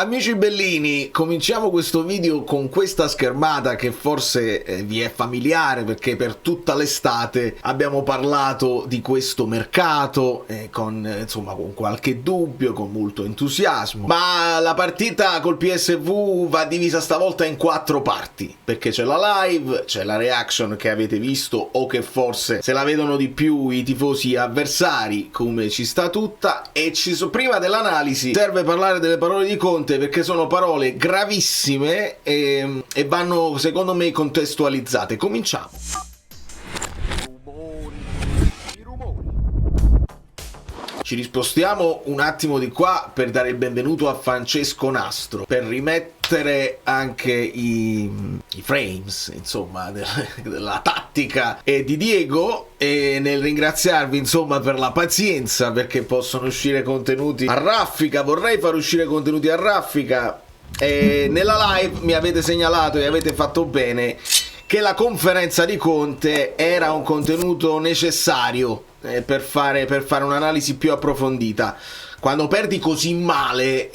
Amici bellini, cominciamo questo video con questa schermata che forse vi è familiare perché per tutta l'estate abbiamo parlato di questo mercato con qualche dubbio, con molto entusiasmo, ma la partita col PSV va divisa stavolta in 4 parti perché c'è la live, c'è la reaction che avete visto o che forse se la vedono di più i tifosi avversari, come ci sta tutta, e prima dell'analisi serve parlare delle parole di Conte perché sono parole gravissime e vanno secondo me contestualizzate. Cominciamo. Ci rispostiamo un attimo di qua per dare il benvenuto a Francesco Nastro, per rimettere anche i frames, insomma, della tattica di Diego, e nel ringraziarvi insomma per la pazienza, perché possono uscire contenuti a raffica, vorrei far uscire contenuti a raffica, e nella live mi avete segnalato e avete fatto bene che la conferenza di Conte era un contenuto necessario per fare un'analisi più approfondita. Quando perdi così male,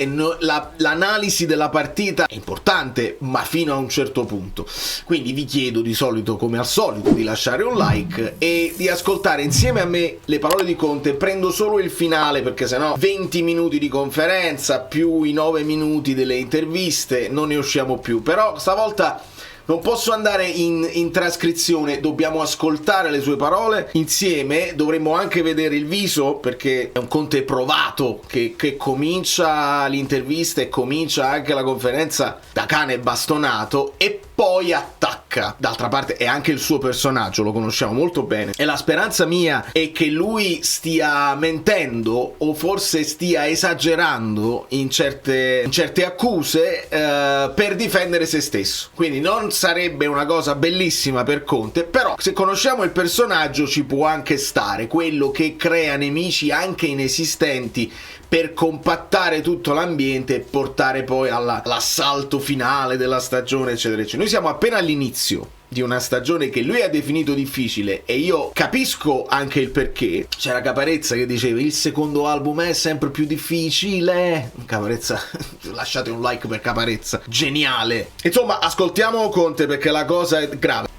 l'analisi della partita è importante, ma fino a un certo punto. Quindi vi chiedo di solito, come al solito, di lasciare un like e di ascoltare insieme a me le parole di Conte. Prendo solo il finale perché sennò 20 minuti di conferenza più i 9 minuti delle interviste non ne usciamo più. Però stavolta non posso andare in trascrizione, dobbiamo ascoltare le sue parole insieme, dovremmo anche vedere il viso perché è un Conte provato che comincia l'intervista e comincia anche la conferenza da cane bastonato e poi attacca. D'altra parte è anche il suo personaggio, lo conosciamo molto bene, e la speranza mia è che lui stia mentendo o forse stia esagerando in certe accuse per difendere se stesso. Quindi non sarebbe una cosa bellissima per Conte, però se conosciamo il personaggio ci può anche stare, quello che crea nemici anche inesistenti per compattare tutto l'ambiente e portare poi all'assalto finale della stagione, eccetera eccetera. Noi siamo appena all'inizio di una stagione che lui ha definito difficile e io capisco anche il perché. C'era Caparezza che diceva il secondo album è sempre più difficile. Caparezza, lasciate un like per Caparezza, geniale. Insomma, ascoltiamo Conte perché la cosa è grave.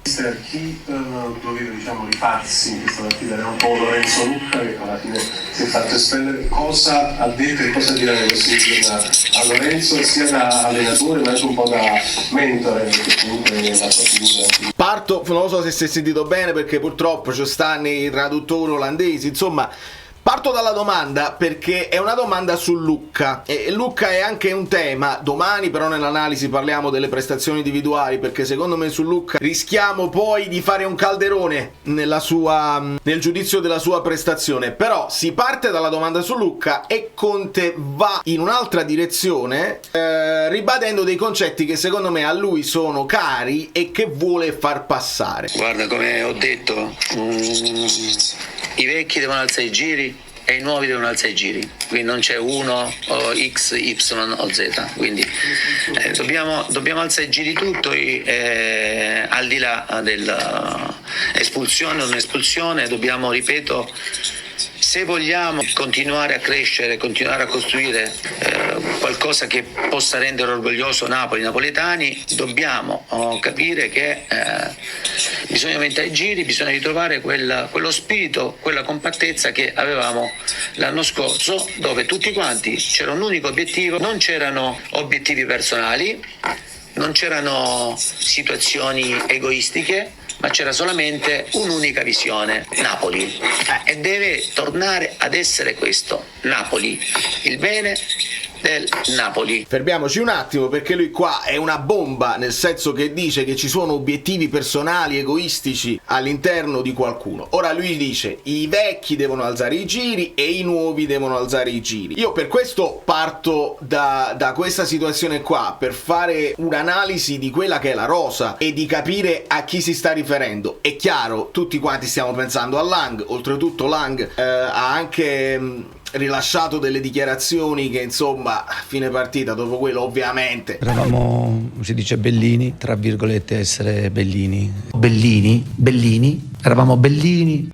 Chi doveva rifarsi in questa partita era un po' Lorenzo Lucca, che alla fine si è fatto espellere. Cosa ha detto e cosa dirà nei prossimi giorni a Lorenzo, sia da allenatore ma anche un po' da mentore, perché comunque è la sua figura. Parto, non lo so se si è sentito bene perché purtroppo ci stanno i traduttori olandesi, insomma. Parto dalla domanda perché è una domanda su Lucca e Lucca è anche un tema. Domani però nell'analisi parliamo delle prestazioni individuali perché secondo me su Lucca rischiamo poi di fare un calderone nel giudizio della sua prestazione. Però si parte dalla domanda su Lucca e Conte va in un'altra direzione ribadendo dei concetti che secondo me a lui sono cari e che vuole far passare. Guarda, come ho detto, i vecchi devono alzare i giri e i nuovi devono alzare i giri, quindi non c'è uno o X, Y o Z, quindi dobbiamo alzare i giri tutto al di là dell'espulsione o non espulsione. Dobbiamo, ripeto, se vogliamo continuare a crescere, continuare a costruire qualcosa che possa rendere orgoglioso Napoli, i napoletani, dobbiamo capire che bisogna aumentare i giri, bisogna ritrovare quello spirito, quella compattezza che avevamo l'anno scorso, dove tutti quanti c'era un unico obiettivo, non c'erano obiettivi personali, non c'erano situazioni egoistiche, ma c'era solamente un'unica visione: Napoli. E deve tornare ad essere questo, Napoli, il bene del Napoli. Fermiamoci un attimo perché lui qua è una bomba, nel senso che dice che ci sono obiettivi personali egoistici all'interno di qualcuno. Ora lui dice i vecchi devono alzare i giri e i nuovi devono alzare i giri. Io per questo parto da questa situazione qua per fare un'analisi di quella che è la rosa e di capire a chi si sta riferendo. È chiaro, tutti quanti stiamo pensando a Lang, oltretutto Lang ha anche rilasciato delle dichiarazioni che insomma a fine partita, dopo quello ovviamente eravamo, si dice bellini, tra virgolette, essere bellini, eravamo bellini.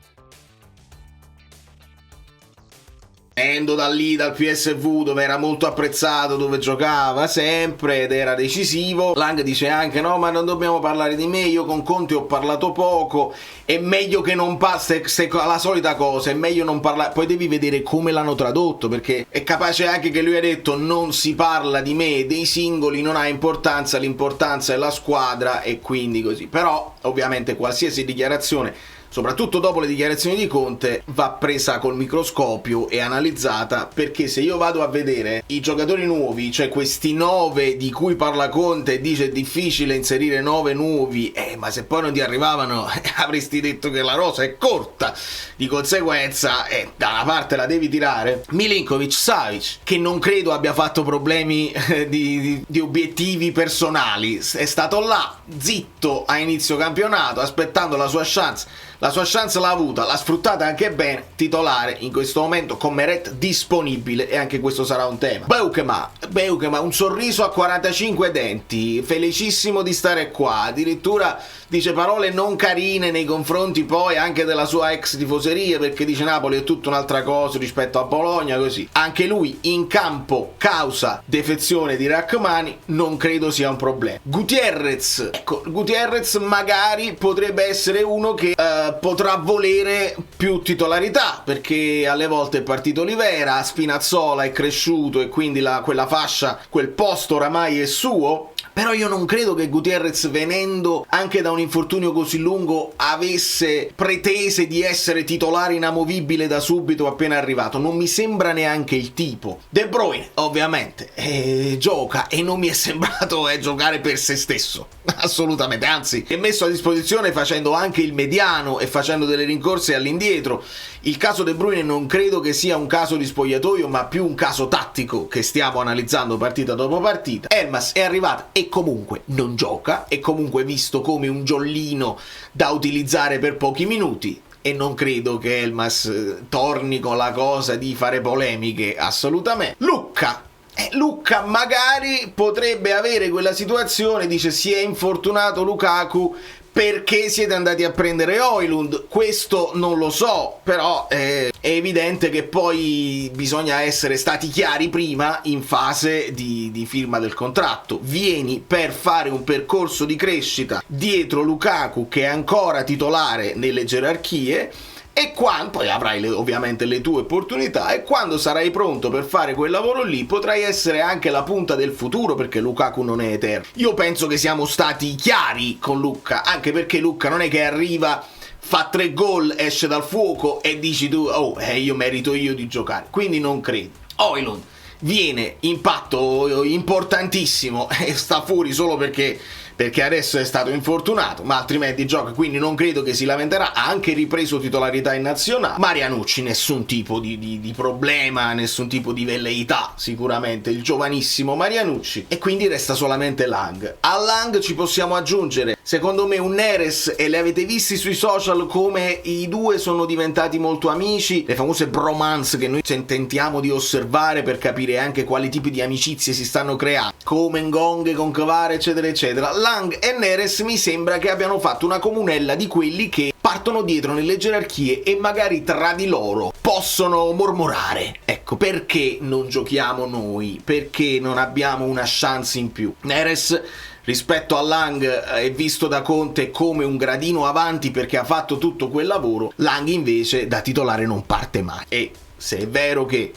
uscendo da lì, dal PSV, dove era molto apprezzato, dove giocava sempre ed era decisivo. Lang dice anche: no, ma non dobbiamo parlare di me, io con Conte ho parlato poco, è meglio che non passi, la solita cosa, è meglio non parlare. Poi devi vedere come l'hanno tradotto, perché è capace anche che lui ha detto: non si parla di me, dei singoli non ha importanza, l'importanza è la squadra, e quindi così. Però ovviamente qualsiasi dichiarazione, soprattutto dopo le dichiarazioni di Conte, va presa col microscopio e analizzata, perché se io vado a vedere i giocatori nuovi, cioè questi 9 di cui parla Conte e dice è difficile inserire 9 nuovi, ma se poi non ti arrivavano avresti detto che la rosa è corta, di conseguenza da una parte la devi tirare. Milinkovic-Savic, che non credo abbia fatto problemi di obiettivi personali, è stato là zitto a inizio campionato aspettando la sua chance. La sua chance l'ha avuta, l'ha sfruttata anche bene, titolare in questo momento con Meret disponibile, e anche questo sarà un tema. Beukema, un sorriso a 45 denti, felicissimo di stare qua, addirittura dice parole non carine nei confronti poi anche della sua ex tifoseria, perché dice Napoli è tutta un'altra cosa rispetto a Bologna, così. Anche lui in campo causa defezione di Rachmani, non credo sia un problema. Gutierrez magari potrebbe essere uno che potrà volere più titolarità, perché alle volte è partito Olivera, Spinazzola è cresciuto e quindi quella fascia, quel posto oramai è suo. Però io non credo che Gutierrez, venendo anche da un infortunio così lungo, avesse pretese di essere titolare inamovibile da subito appena arrivato. Non mi sembra neanche il tipo. De Bruyne ovviamente gioca, e non mi è sembrato giocare per se stesso, assolutamente, anzi è messo a disposizione facendo anche il mediano e facendo delle rincorse all'indietro. Il caso De Bruyne non credo che sia un caso di spogliatoio, ma più un caso tattico che stiamo analizzando partita dopo partita. Elmas è arrivato e comunque non gioca, è comunque visto come un giallino da utilizzare per pochi minuti, e non credo che Elmas torni con la cosa di fare polemiche, assolutamente. Lucca magari potrebbe avere quella situazione, dice si è infortunato Lukaku, perché siete andati a prendere Højlund? Questo non lo so, però è evidente che poi bisogna essere stati chiari prima in fase di firma del contratto. Vieni per fare un percorso di crescita dietro Lukaku, che è ancora titolare nelle gerarchie, e poi avrai ovviamente le tue opportunità, e quando sarai pronto per fare quel lavoro lì potrai essere anche la punta del futuro, perché Lukaku non è eterno. Io penso che siamo stati chiari con Lucca, anche perché Lucca non è che arriva, fa 3 gol, esce dal fuoco e dici tu io merito io di giocare, quindi non credo. Højlund viene, impatto importantissimo, e sta fuori solo perché adesso è stato infortunato, ma altrimenti gioca, quindi non credo che si lamenterà. Ha anche ripreso titolarità in nazionale. Marianucci nessun tipo di problema, nessun tipo di velleità, sicuramente il giovanissimo Marianucci, e quindi resta solamente Lang. A Lang ci possiamo aggiungere secondo me un Neres, e le avete visti sui social come i due sono diventati molto amici, le famose bromance che noi tentiamo di osservare per capire anche quali tipi di amicizie si stanno creando, come Ngonghe con Kvara eccetera eccetera. Lang e Neres mi sembra che abbiano fatto una comunella di quelli che partono dietro nelle gerarchie e magari tra di loro possono mormorare, ecco, perché non giochiamo noi, perché non abbiamo una chance in più. Neres rispetto a Lang è visto da Conte come un gradino avanti perché ha fatto tutto quel lavoro. Lang invece da titolare non parte mai, e se è vero che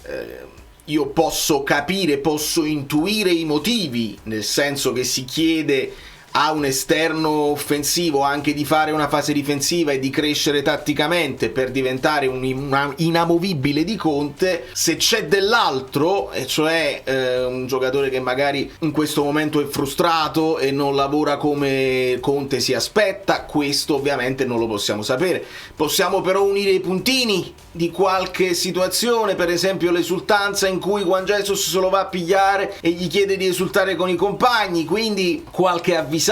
io posso capire, posso intuire i motivi, nel senso che si chiede a un esterno offensivo anche di fare una fase difensiva e di crescere tatticamente per diventare un inamovibile di Conte, se c'è dell'altro, e cioè un giocatore che magari in questo momento è frustrato e non lavora come Conte si aspetta, questo ovviamente non lo possiamo sapere. Possiamo però unire i puntini di qualche situazione, per esempio l'esultanza in cui Juan Jesus se lo va a pigliare e gli chiede di esultare con i compagni, quindi qualche avvisaglia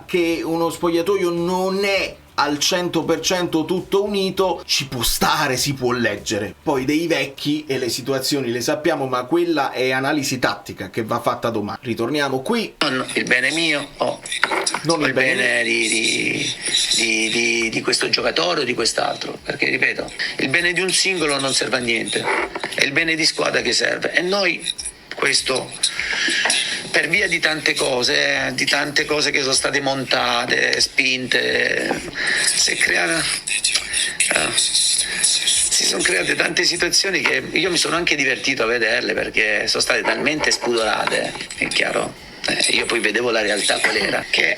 che uno spogliatoio non è al 100% tutto unito ci può stare, si può leggere. Poi dei vecchi e le situazioni le sappiamo, ma quella è analisi tattica che va fatta domani. Ritorniamo qui. Non il bene mio o non il bene di questo giocatore o di quest'altro, perché ripeto, il bene di un singolo non serve a niente, è il bene di squadra che serve, e noi questo, per via di tante cose che sono state montate, spinte, si sono create tante situazioni che io mi sono anche divertito a vederle, perché sono state talmente spudorate, è chiaro, io poi vedevo la realtà qual era, che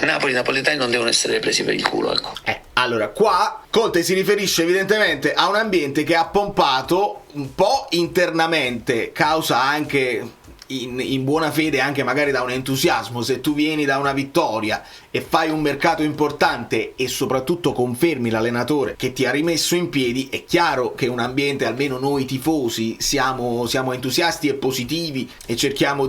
Napoli, i napoletani non devono essere presi per il culo, ecco. Allora, qua Conte si riferisce evidentemente a un ambiente che ha pompato un po' internamente, causa anche in buona fede, anche magari da un entusiasmo. Se tu vieni da una vittoria e fai un mercato importante e soprattutto confermi l'allenatore che ti ha rimesso in piedi, è chiaro che un ambiente, almeno noi tifosi, siamo entusiasti e positivi, e cerchiamo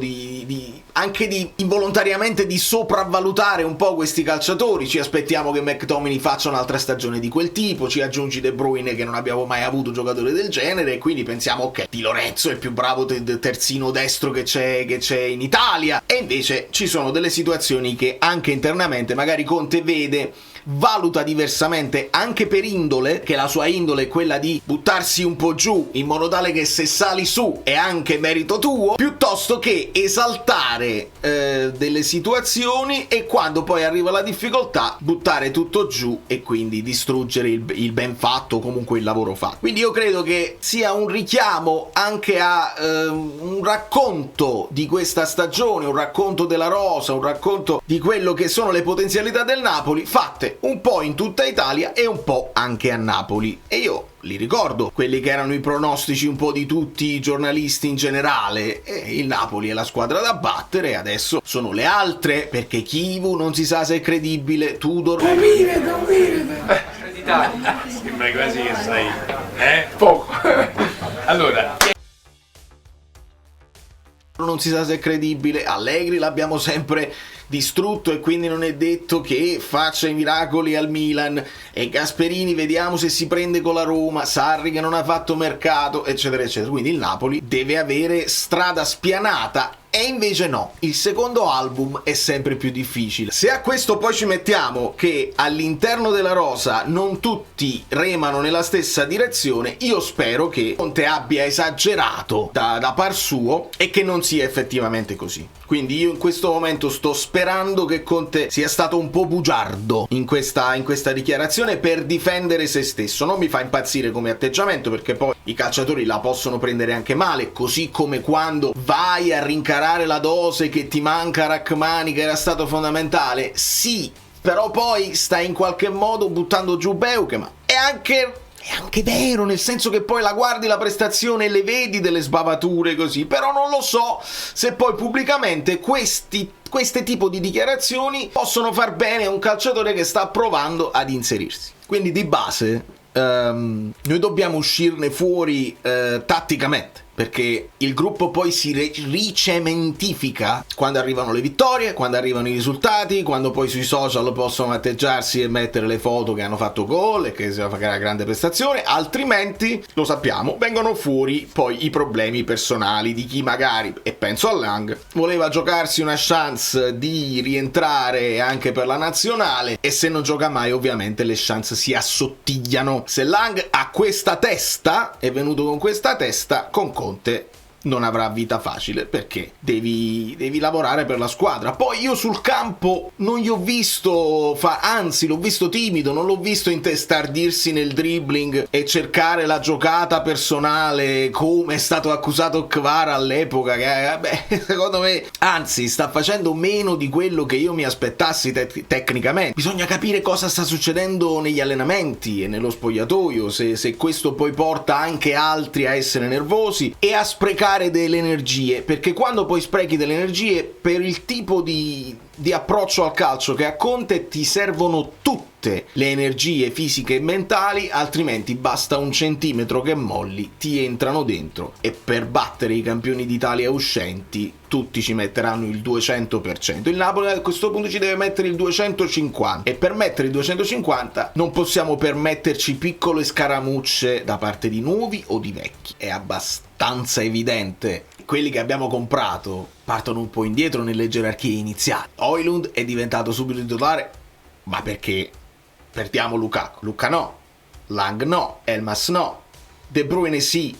anche di involontariamente di sopravvalutare un po' questi calciatori. Ci aspettiamo che McTominay faccia un'altra stagione di quel tipo, ci aggiungi De Bruyne, che non abbiamo mai avuto giocatori del genere, e quindi pensiamo ok, Di Lorenzo è il più bravo terzino destro che c'è in Italia. E invece ci sono delle situazioni che anche internamente magari Conte vede, valuta diversamente, anche per indole, che la sua indole è quella di buttarsi un po' giù in modo tale che se sali su è anche merito tuo, piuttosto che esaltare delle situazioni e quando poi arriva la difficoltà buttare tutto giù e quindi distruggere il ben fatto, comunque il lavoro fatto. Quindi io credo che sia un richiamo anche a un racconto di questa stagione, un racconto della rosa, un racconto di quello che sono le potenzialità del Napoli, fatte un po' in tutta Italia e un po' anche a Napoli. E io li ricordo quelli che erano i pronostici un po' di tutti i giornalisti in generale, e il Napoli è la squadra da battere, adesso sono le altre, perché Chivu non si sa se è credibile, Tudor sembra quasi che sai poco. Allora, non si sa se è credibile, Allegri l'abbiamo sempre distrutto e quindi non è detto che faccia i miracoli al Milan, e Gasperini vediamo se si prende con la Roma, Sarri che non ha fatto mercato, eccetera eccetera. Quindi il Napoli deve avere strada spianata, e invece no, il secondo album è sempre più difficile. Se a questo poi ci mettiamo che all'interno della rosa non tutti remano nella stessa direzione, io spero che Conte abbia esagerato da par suo e che non sia effettivamente così. Quindi io in questo momento sto sperando che Conte sia stato un po' bugiardo in questa dichiarazione per difendere se stesso. Non mi fa impazzire come atteggiamento, perché poi i calciatori la possono prendere anche male, così come quando vai a rincarare la dose che ti manca Rachmani, che era stato fondamentale, sì, però poi stai in qualche modo buttando giù Beukema. È anche vero, nel senso che poi la guardi la prestazione e le vedi delle sbavature così, però non lo so se poi pubblicamente queste tipo di dichiarazioni possono far bene a un calciatore che sta provando ad inserirsi. Quindi di base noi dobbiamo uscirne fuori tatticamente, perché il gruppo poi si ricementifica quando arrivano le vittorie, quando arrivano i risultati, quando poi sui social possono atteggiarsi e mettere le foto che hanno fatto gol e che si fa una grande prestazione. Altrimenti, lo sappiamo, vengono fuori poi i problemi personali di chi magari, e penso a Lang, voleva giocarsi una chance di rientrare anche per la nazionale, e se non gioca mai ovviamente le chance si assottigliano. Se Lang ha questa testa, è venuto con questa testa, con Conte non avrà vita facile, perché devi lavorare per la squadra. Poi io sul campo non gli ho visto anzi l'ho visto timido, non l'ho visto intestardirsi nel dribbling e cercare la giocata personale come è stato accusato Kvara all'epoca, che secondo me anzi sta facendo meno di quello che io mi aspettassi tecnicamente. Bisogna capire cosa sta succedendo negli allenamenti e nello spogliatoio, se questo poi porta anche altri a essere nervosi e a sprecare delle energie, perché quando poi sprechi delle energie per il tipo di approccio al calcio che ha Conte, ti servono tutte le energie fisiche e mentali, altrimenti basta un centimetro che molli, ti entrano dentro, e per battere i campioni d'Italia uscenti tutti ci metteranno il 200%. Il Napoli a questo punto ci deve mettere il 250%, e per mettere il 250 non possiamo permetterci piccole scaramucce da parte di nuovi o di vecchi. È abbastanza evidente. Quelli che abbiamo comprato partono un po' indietro nelle gerarchie iniziali. Højlund è diventato subito titolare, ma perché perdiamo Lukaku? Luka no. Lang no, Elmas no, De Bruyne sì,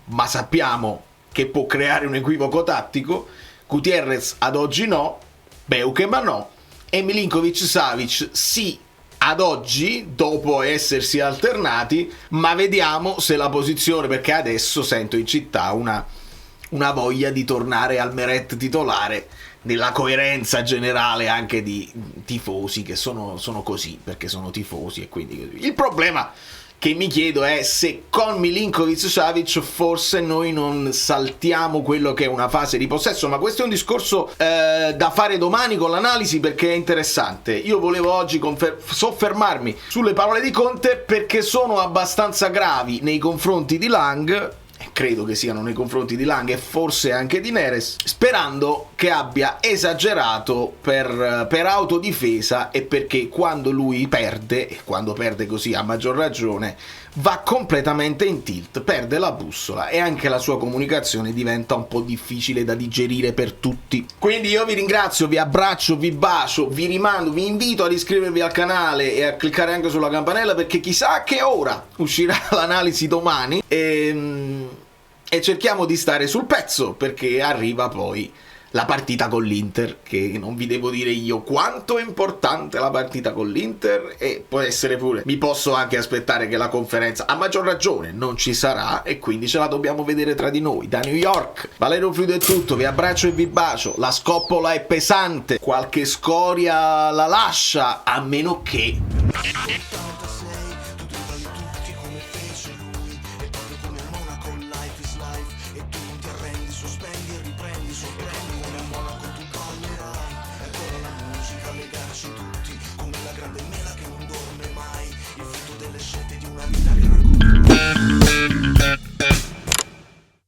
ma sappiamo che può creare un equivoco tattico, Gutierrez ad oggi no, Beukema no, e Milinkovic-Savic sì ad oggi, dopo essersi alternati, ma vediamo se la posizione, perché adesso sento in città una voglia di tornare al Meret titolare, nella coerenza generale anche di tifosi che sono così, perché sono tifosi e quindi così. Il problema che mi chiedo è se con Milinkovic-Savic forse noi non saltiamo quello che è una fase di possesso, ma questo è un discorso da fare domani con l'analisi, perché è interessante. Io volevo oggi soffermarmi sulle parole di Conte perché sono abbastanza gravi nei confronti di Lang, credo che siano nei confronti di Lang e forse anche di Neres, sperando che abbia esagerato per autodifesa e perché quando lui perde, e quando perde così a maggior ragione, va completamente in tilt, perde la bussola e anche la sua comunicazione diventa un po' difficile da digerire per tutti. Quindi io vi ringrazio, vi abbraccio, vi bacio, vi rimando, vi invito ad iscrivervi al canale e a cliccare anche sulla campanella, perché chissà a che ora uscirà l'analisi domani e cerchiamo di stare sul pezzo, perché arriva poi la partita con l'Inter, che non vi devo dire io quanto è importante la partita con l'Inter, e può essere pure, mi posso anche aspettare che la conferenza a maggior ragione non ci sarà e quindi ce la dobbiamo vedere tra di noi. Da New York, Valerio Frido è tutto, vi abbraccio e vi bacio, la scoppola è pesante, qualche scoria la lascia, a meno che